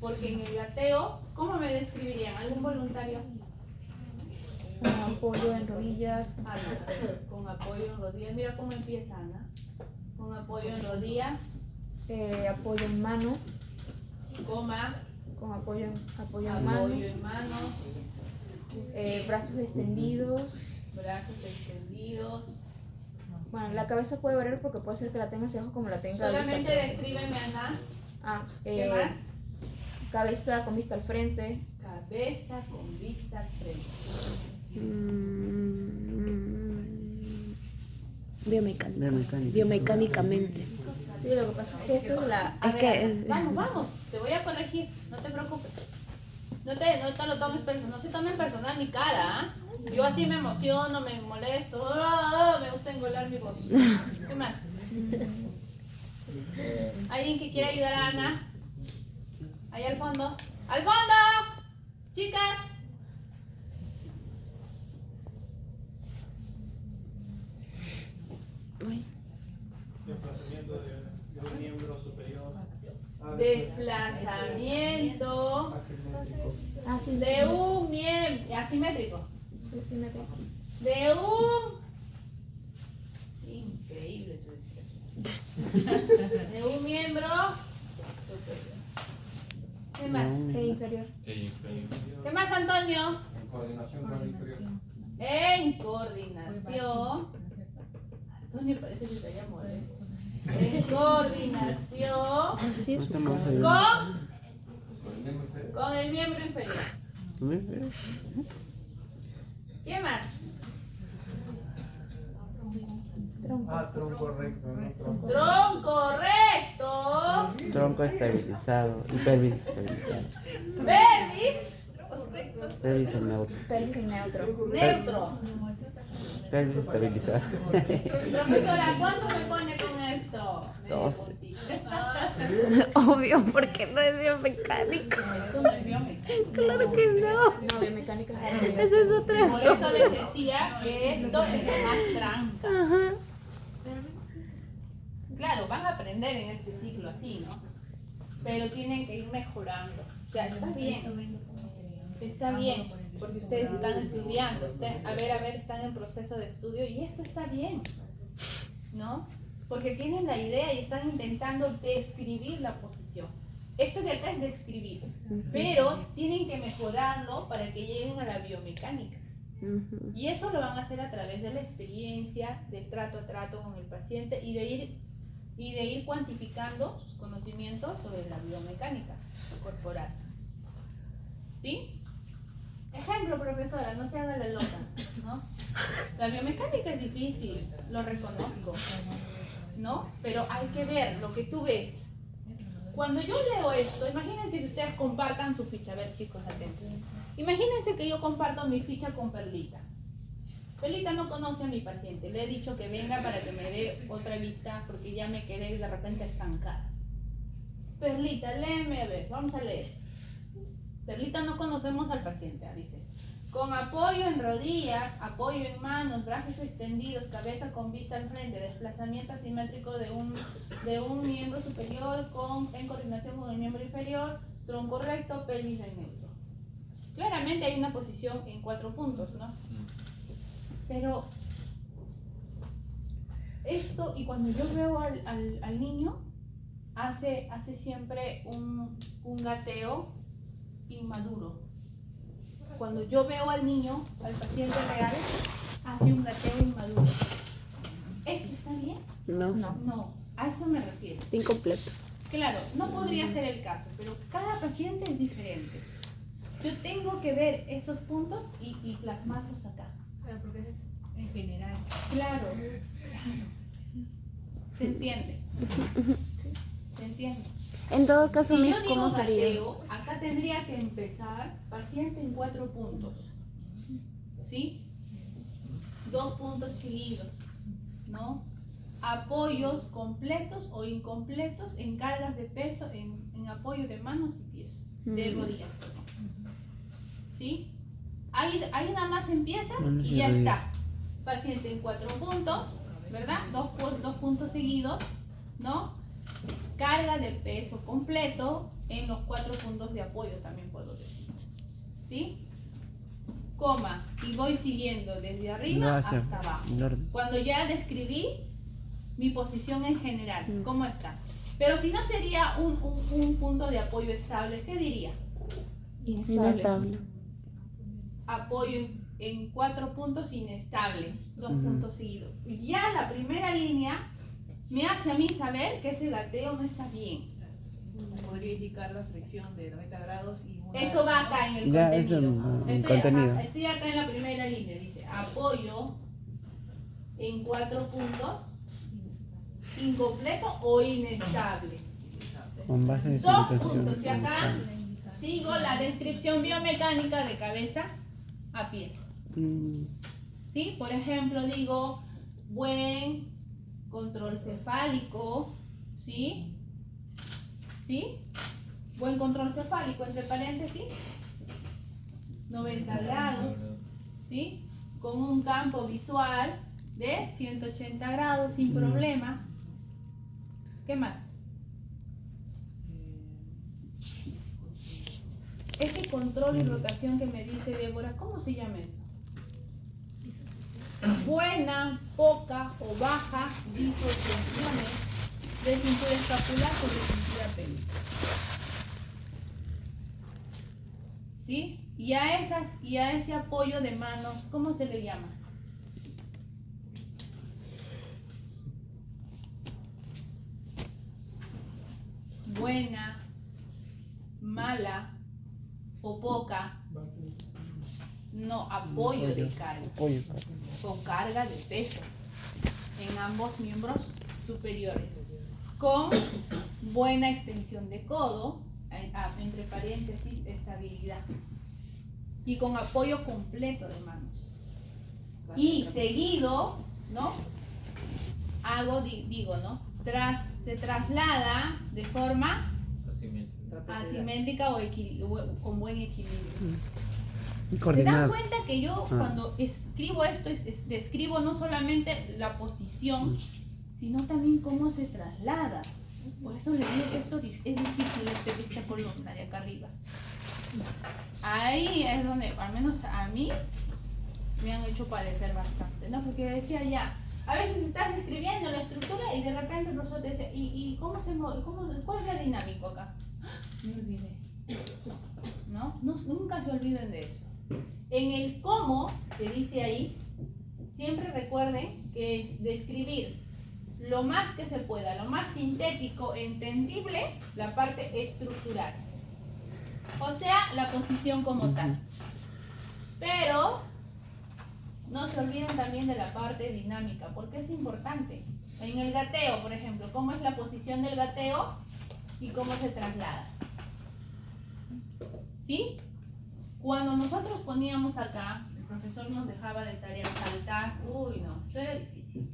Porque en el gateo, ¿cómo me describirían? ¿Algún voluntario? Con apoyo en rodillas. Ah, con apoyo en rodillas. Mira cómo empieza, Ana. Con apoyo en rodillas, Apoyo en mano. coma, Con apoyo en mano. apoyo en mano, Brazos extendidos. brazos extendidos. Bueno, la cabeza puede variar porque puede ser que la tenga hacia abajo como la tenga Solamente vista al frente. descríbeme, Ana. ¿Qué ¿Qué más? Cabeza con vista al frente. Cabeza con vista al frente. Biomecánicamente. Sí, lo que pasa es que eso es la... A Es ver, que- Ana, vamos, te voy a corregir, no te preocupes. No te lo tomes personal, no te tomen personal mi cara, ¿ah? Yo así me emociono, me molesto, me gusta engolar mi voz. ¿Qué más? ¿Alguien que quiera ayudar a Ana? Ahí al fondo. ¡Al fondo! ¡Chicas! Desplazamiento de un miembro superior. Desplazamiento Asimétrico. de un miembro asimétrico. Asimétrico. De un increíble su expresión. De un miembro superior. ¿Qué más? Inferior. ¿Qué más, Antonio? En coordinación con el inferior. En coordinación. Antonio parece que se haya muerto. En coordinación Así es. No estamos con el miembro inferior. ayudando. ¿Qué más? Tronco recto, no tronco. Tronco recto. Tronco estabilizado y pelvis estabilizada. Pelvis Pelvis en neutro. Pelvis en neutro. neutro. Pelvis estabilizada. Profesora, ¿cuánto me pone con esto? 12. Obvio, porque no es biomecánico. Esto no es biomecánica. Claro que no. No, biomecánica es arriba. Eso es otra. Por eso les decía que esto es más tranca. Ajá. Claro, van a aprender en este ciclo así, ¿no? Pero tienen que ir mejorando. O sea, está bien. Está bien, porque ustedes están estudiando. A ver, están en proceso de estudio y esto está bien, ¿no? Porque tienen la idea y están intentando describir la posición. Esto de acá es describir, pero tienen que mejorarlo para que lleguen a la biomecánica. Y eso lo van a hacer a través de la experiencia, del trato a trato con el paciente y de ir cuantificando sus conocimientos sobre la biomecánica corporal. ¿Sí? Ejemplo, profesora, no se haga la loca, ¿no? La biomecánica es difícil, lo reconozco, ¿no? Pero hay que ver lo que tú ves. Cuando yo leo esto, imagínense que ustedes compartan su ficha. A ver, chicos, atentos. Imagínense que yo comparto mi ficha con Perlita. Perlita no conoce a mi paciente. Le he dicho que venga para que me dé otra vista porque ya me quedé de repente estancada. Perlita, léeme, a ver, vamos a leer. Perlita, no conocemos al paciente, dice. Con apoyo en rodillas, apoyo en manos, brazos extendidos, cabeza con vista al frente, desplazamiento asimétrico de un miembro superior en coordinación con el miembro inferior, tronco recto, pelvis en neutro. Claramente hay una posición en 4 puntos, ¿no? Pero esto, y cuando yo veo al niño, hace siempre un gateo inmaduro. Cuando yo veo al niño, al paciente real, hace un gateo inmaduro. ¿Esto está bien? No, No, a eso me refiero. está incompleto. Claro, no podría ser el caso, pero cada paciente es diferente. Yo tengo que ver esos puntos y plasmarlos acá. Claro, porque eso es en general. Claro. ¿Se entiende? ¿Se entiende? En todo caso, Si Miss, yo digo ¿cómo sería? gateo, acá tendría que empezar paciente en 4 puntos. ¿Sí? 2 puntos seguidos, ¿no? Apoyos completos o incompletos en cargas de peso, en apoyo de manos y pies, de rodillas, perdón. ¿Sí? Ahí nada más empiezas Manos y y ya rodillas. está. Paciente en 4 puntos, ¿verdad? 2 puntos seguidos, ¿no? Carga de peso completo en los 4 puntos de apoyo, también puedo decir. ¿Sí? Coma, y voy siguiendo desde Lo arriba hace hasta abajo. en orden. Cuando ya describí mi posición en general, ¿cómo está? Pero si no sería un punto de apoyo estable, ¿qué diría? Inestable. Apoyo en 4 puntos inestable, 2 Ujú. puntos seguidos. Ya la primera línea me hace a mí saber que ese gateo no está bien. Podría indicar la flexión de 90 grados y una... Eso va acá en el Ya, contenido. eso, en Estoy, contenido. ajá, estoy acá en la primera línea, dice apoyo en 4 puntos, incompleto o inestable. Con base de 2 situación. puntos y acá sigo la descripción biomecánica de cabeza a pies. ¿Sí? Por ejemplo, digo buen control cefálico, ¿sí? ¿Sí? Buen control cefálico, entre paréntesis, 90 grados, ¿sí? Con un campo visual de 180 grados sin problema. ¿Qué más? Ese control y rotación que me dice Débora, ¿cómo se llama eso? Buena, poca o baja disociaciones de cintura escapular sobre cintura pélvica. ¿Sí? Y a ese apoyo de manos, ¿cómo se le llama? Buena, mala o poca. No, apoyo de carga. Apoyo. Con carga de peso en ambos miembros superiores, con buena extensión de codo, entre paréntesis, estabilidad, y con apoyo completo de manos. Y seguido, ¿no? Digo, ¿no? Se traslada de forma asimétrica o con buen equilibrio. ¿Se dan Coordinado. cuenta que yo cuando escribo esto, describo no solamente la posición, sino también cómo se traslada? Por eso le digo que esto es difícil, esta columna de acá arriba. Ahí es donde, al menos a mí, me han hecho padecer bastante, ¿no? Porque decía ya, a veces estás describiendo la estructura y de repente el profesor te dice, ¿y cómo se mueve? ¿Cuál es la dinámica acá? Me olvidé. ¿No? Nunca se olviden de eso. En el cómo, que dice ahí, siempre recuerden que es describir lo más que se pueda, lo más sintético, entendible, la parte estructural. O sea, la posición como tal. Pero no se olviden también de la parte dinámica, porque es importante. En el gateo, por ejemplo, ¿cómo es la posición del gateo y cómo se traslada? ¿Sí? Cuando nosotros poníamos acá, el profesor nos dejaba de tarea saltar. Uy, no, esto era difícil.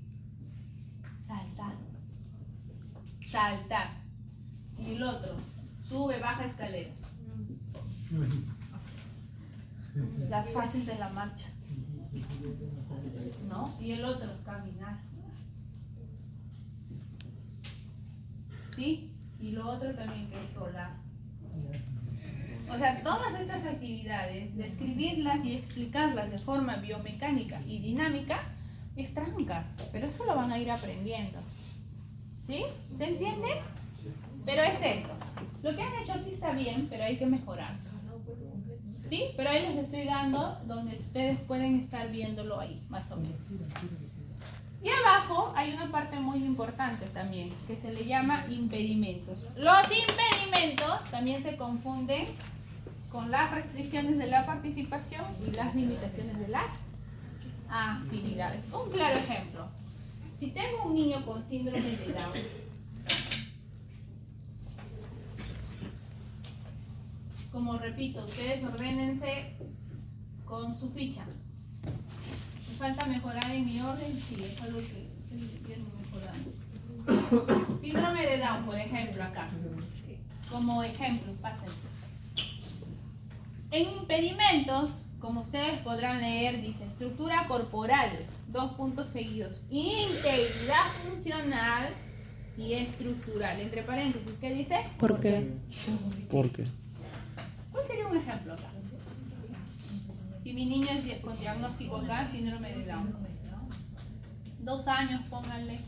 Saltar. Y el otro, sube, baja escaleras. Las fases de la marcha. ¿No? Y el otro, caminar. ¿Sí? Y lo otro también que es rolar. O sea, todas estas actividades, describirlas y explicarlas de forma biomecánica y dinámica, es tranca, pero eso lo van a ir aprendiendo. ¿Sí? ¿Se entiende? Pero es eso. Lo que han hecho aquí está bien, pero hay que mejorar. ¿Sí? Pero ahí les estoy dando donde ustedes pueden estar viéndolo ahí, más o menos. Y abajo hay una parte muy importante también, que se le llama impedimentos. Los impedimentos también se confunden con las restricciones de la participación y las limitaciones de las actividades. Un claro ejemplo. Si tengo un niño con síndrome de Down, como repito, ustedes ordénense con su ficha. ¿Me falta mejorar en mi orden? Sí, es algo que estoy viendo mejorando. Síndrome de Down, por ejemplo, acá. Como ejemplo, pásense. En impedimentos, como ustedes podrán leer, dice estructura corporal, 2 puntos seguidos, integridad funcional y estructural. Entre paréntesis, ¿qué dice? ¿Por qué? ¿Por qué? ¿Cuál sería un ejemplo acá? Si mi niño es con diagnóstico acá, síndrome de Down. 2 años, pónganle.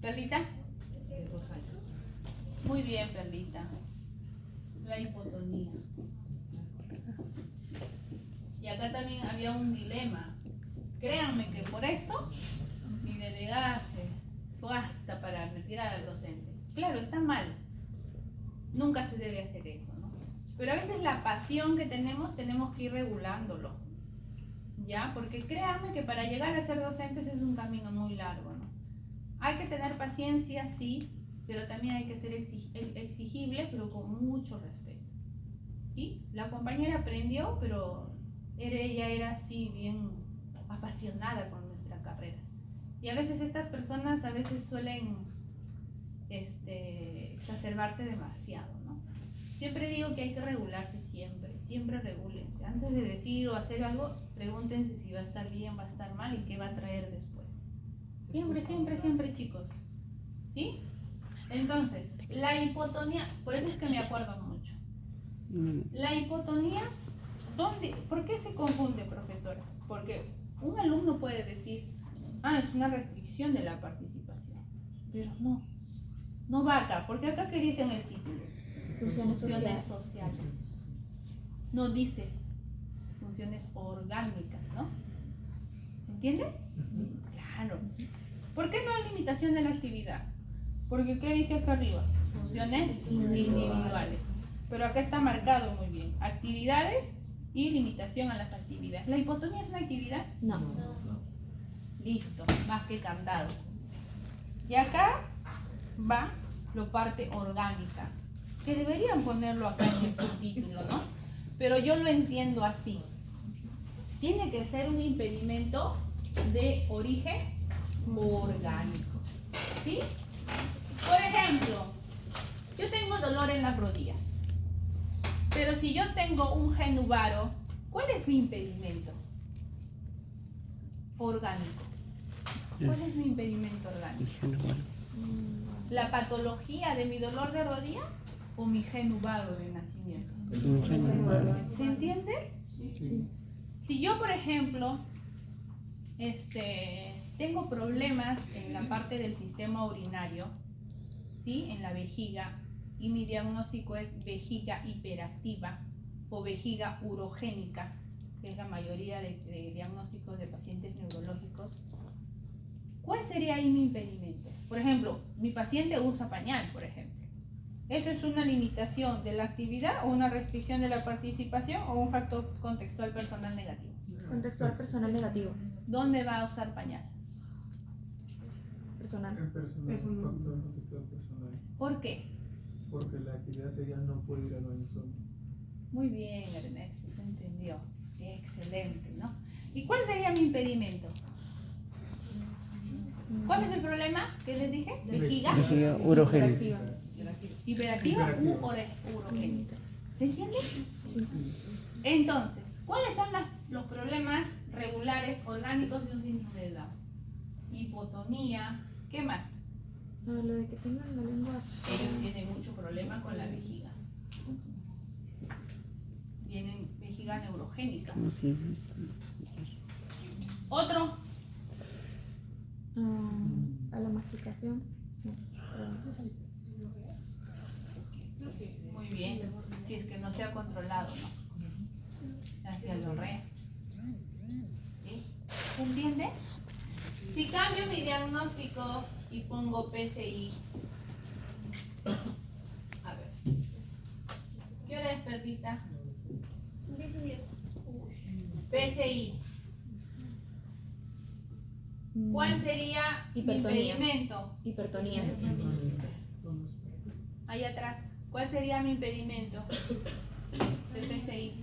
¿Perlita? Muy bien, Perlita. La hipotonía. Y acá también había un dilema. Créanme que por esto mi delegada fue hasta para retirar al docente. Claro, está mal. Nunca se debe hacer eso, ¿no? Pero a veces la pasión que tenemos que ir regulándolo. ¿Ya? Porque créanme que para llegar a ser docentes es un camino muy largo, ¿no? Hay que tener paciencia, sí, pero también hay que ser exigible, pero con mucho respeto. ¿Sí? La compañera aprendió, pero ella era así bien apasionada con nuestra carrera. Y a veces estas personas suelen exacerbarse demasiado, ¿no? Siempre digo que hay que regularse siempre regúlense. Antes de decir o hacer algo, pregúntense si va a estar bien, va a estar mal y qué va a traer después. Siempre, chicos. ¿Sí? Entonces, la hipotonía, por eso es que me acuerdo mucho. La hipotonía, ¿por qué se confunde, profesora? Porque un alumno puede decir, es una restricción de la participación, pero no va acá, porque acá ¿qué dice en el título? Funciones sociales. No dice funciones orgánicas, ¿no? ¿Entiende? Claro. ¿Por qué no hay limitación de la actividad? Porque ¿qué dice acá arriba? Funciones individuales. Pero acá está marcado muy bien. Actividades y limitación a las actividades. ¿La hipotonía es una actividad? No. Listo, más que cantado. Y acá va la parte orgánica, que deberían ponerlo acá en el subtítulo, ¿no? Pero yo lo entiendo así. Tiene que ser un impedimento de origen orgánico. ¿Sí? Por ejemplo, yo tengo dolor en las rodillas. Pero si yo tengo un genuvaro, ¿cuál es mi impedimento orgánico? ¿Cuál es mi impedimento orgánico? ¿La patología de mi dolor de rodilla o mi genuvaro de nacimiento? ¿Se entiende? Sí. Si yo, por ejemplo, tengo problemas en la parte del sistema urinario, ¿sí? En la vejiga, y mi diagnóstico es vejiga hiperactiva o vejiga urogénica, que es la mayoría de diagnósticos de pacientes neurológicos, ¿cuál sería ahí mi impedimento? Por ejemplo, mi paciente usa pañal, por ejemplo. ¿Eso es una limitación de la actividad o una restricción de la participación o un factor contextual personal negativo? Contextual personal negativo. ¿Dónde va a usar pañal? Personal. En personal, factor contextual personal. ¿Por qué? Porque la actividad sería no puede ir al baño solo. Muy bien, Ernesto, se entendió. Excelente, ¿no? ¿Y cuál sería mi impedimento? ¿Cuál es el problema que les dije? Vejiga Vejiga urogénica. hiperactiva u urogénica. ¿Se entiende? Sí. Entonces, ¿cuáles son los problemas regulares orgánicos de un síndrome de Down? Hipotonía, ¿qué más? A ver, lo de que tengan la lengua. Ellos tienen mucho problema con la vejiga. Vienen vejiga neurogénica. Como si esto. Otro, A la masticación. No. muy bien, si es que no se ha controlado, ¿no? Hacia el orrea. ¿Sí? ¿Se entiende? Si cambio mi diagnóstico y pongo PCI. A ver. ¿Qué hora es, Perdita? 10 y 10. PCI. ¿Cuál sería mi Hipertonía. impedimento? Hipertonía. Ahí atrás. ¿Cuál sería mi impedimento de PCI?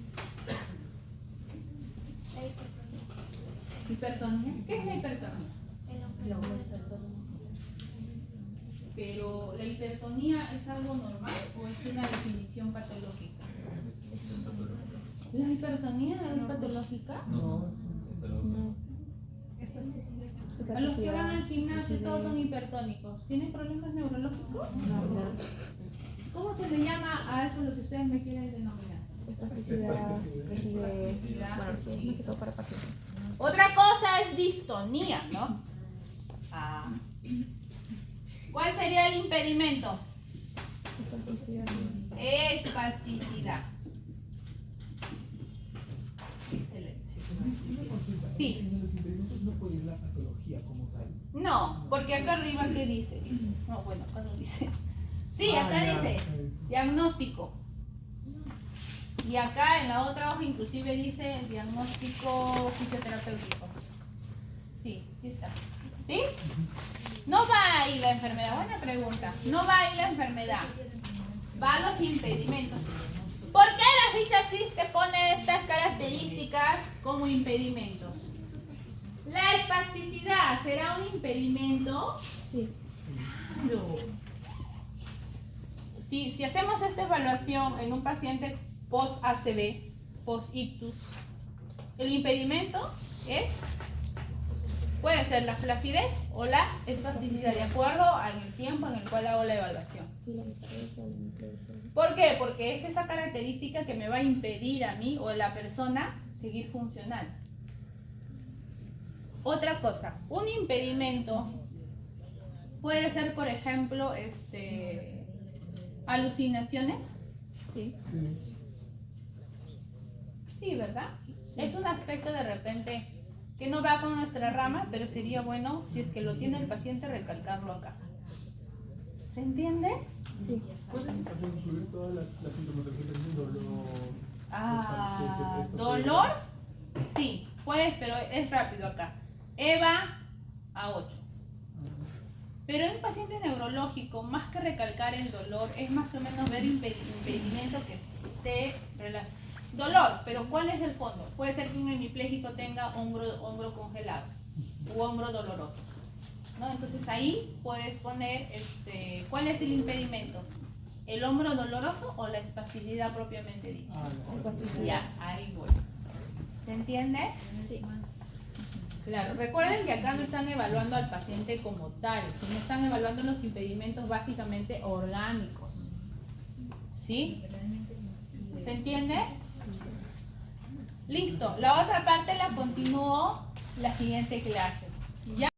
Hipertonía. ¿Qué es la hipertonía? Pero ¿la hipertonía es algo normal o es una definición patológica? ¿La hipertonía es patológica? No, A los que van al gimnasio todos son hipertónicos. ¿Tienen problemas neurológicos? ¿Cómo se le llama a eso lo que ustedes me quieren denominar? Espasticidad. Bueno, es más que todo para pacientes. Otra cosa es distonía, ¿no? Ah. ¿Cuál sería el impedimento? Espasticidad. Excelente. Sí. En los impedimentos no puede ir la patología como tal. No, porque acá arriba, ¿qué dice? No, bueno, acá no dice. Sí, acá ya. dice diagnóstico. Y acá en la otra hoja inclusive dice diagnóstico fisioterapéutico. Sí, sí está. ¿Sí? No va ahí la enfermedad. Buena pregunta. No va ahí la enfermedad. Va los impedimentos. ¿Por qué la ficha CIF te pone estas características como impedimentos? La espasticidad será un impedimento. Sí. Claro. Si hacemos esta evaluación en un paciente post-ACV, post-ictus, el impedimento puede ser la flacidez o la espasticidad, de acuerdo al tiempo en el cual hago la evaluación. ¿Por qué? Porque es esa característica que me va a impedir a mí o a la persona seguir funcionando. Otra cosa, un impedimento puede ser, por ejemplo, alucinaciones. Sí. Sí, ¿verdad? Es un aspecto de repente que no va con nuestra rama, pero sería bueno, si es que lo tiene el paciente, recalcarlo acá. ¿Se entiende? Sí. ¿Puede el paciente incluir todas las sintomatologías del dolor? Dolor, sí, puedes, pero es rápido acá. EVA a 8. Pero en un paciente neurológico, más que recalcar el dolor, es más o menos ver impedimento que esté relacionado. Dolor, pero ¿cuál es el fondo? Puede ser que un hemipléjico tenga hombro congelado u hombro doloroso, ¿no? Entonces ahí puedes poner ¿cuál es el impedimento? ¿El hombro doloroso o la espasticidad propiamente dicha? Ya, ahí voy. ¿Se entiende? Sí. Claro, recuerden que acá no están evaluando al paciente como tal, sino están evaluando los impedimentos básicamente orgánicos. ¿Sí? ¿Se entiende? Listo, la otra parte la continúo la siguiente clase. ¿Ya?